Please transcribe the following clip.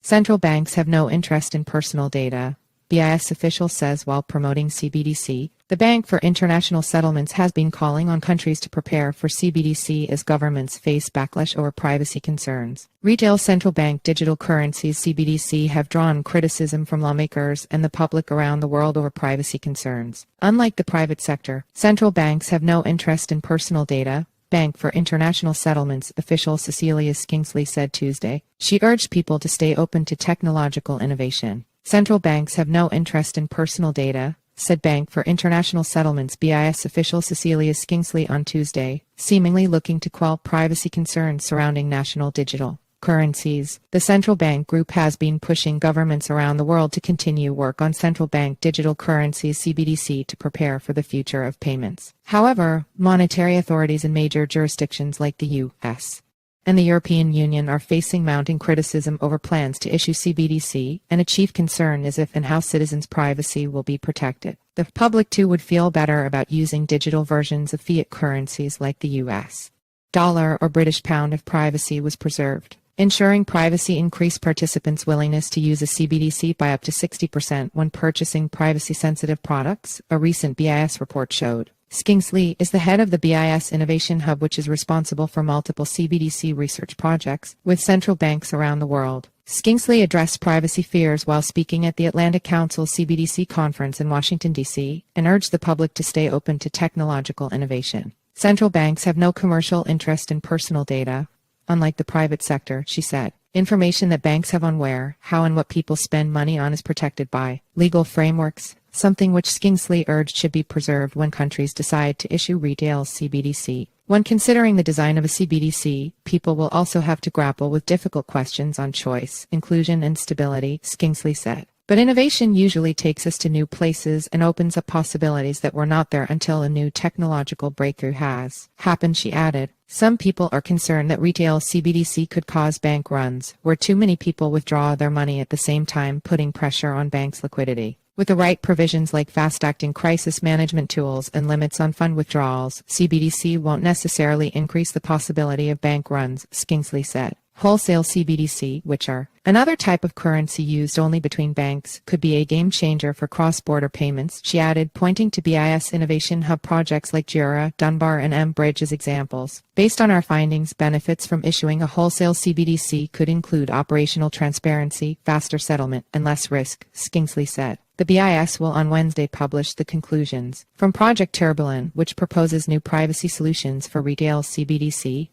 Central banks have no interest in personal data, BIS official says while promoting CBDC. The Bank for International Settlements has been calling on countries to prepare for CBDC as governments face backlash over privacy concerns. Retail central bank digital currencies (CBDC) have drawn criticism from lawmakers and the public around the world over privacy concerns. Unlike the private sector, central banks have no interest in personal data, Bank for International Settlements official Cecilia Skingsley said Tuesday. She urged people to stay open to technological innovation. Central banks have no interest in personal data, said Bank for International Settlements BIS official Cecilia Skingsley on Tuesday, seemingly looking to quell privacy concerns surrounding national digital currencies. The central bank group has been pushing governments around the world to continue work on central bank digital currencies (CBDC) to prepare for the future of payments. However, monetary authorities in major jurisdictions like the U.S. and the European Union are facing mounting criticism over plans to issue CBDC, and a chief concern is if and how citizens' privacy will be protected. The public too would feel better about using digital versions of fiat currencies like the US dollar or British pound if privacy was preserved. Ensuring privacy increased participants' willingness to use a CBDC by up to 60% when purchasing privacy-sensitive products, a recent BIS report showed. Skingsley is the head of the BIS Innovation Hub, which is responsible for multiple CBDC research projects with central banks around the world. Skingsley addressed privacy fears while speaking at the Atlantic Council CBDC conference in Washington, D.C., and urged the public to stay open to technological innovation. Central banks have no commercial interest in personal data, unlike the private sector, she said. Information that banks have on where, how, and what people spend money on is protected by legal frameworks, something which Skingsley urged should be preserved when countries decide to issue retail CBDC. When considering the design of a CBDC, people will also have to grapple with difficult questions on choice, inclusion, and stability, Skingsley said. But innovation usually takes us to new places and opens up possibilities that were not there until a new technological breakthrough has happened, she added. Some people are concerned that retail CBDC could cause bank runs, where too many people withdraw their money at the same time, putting pressure on banks' liquidity. With the right provisions like fast-acting crisis management tools and limits on fund withdrawals, CBDC won't necessarily increase the possibility of bank runs, Skingsley said. Wholesale CBDC, which are another type of currency used only between banks, could be a game-changer for cross-border payments, she added, pointing to BIS Innovation Hub projects like Jura, Dunbar, and M-Bridge as examples. Based on our findings, benefits from issuing a wholesale CBDC could include operational transparency, faster settlement, and less risk, Skingsley said. The BIS will on Wednesday publish the conclusions from Project Turbulent, which proposes new privacy solutions for retail CBDC,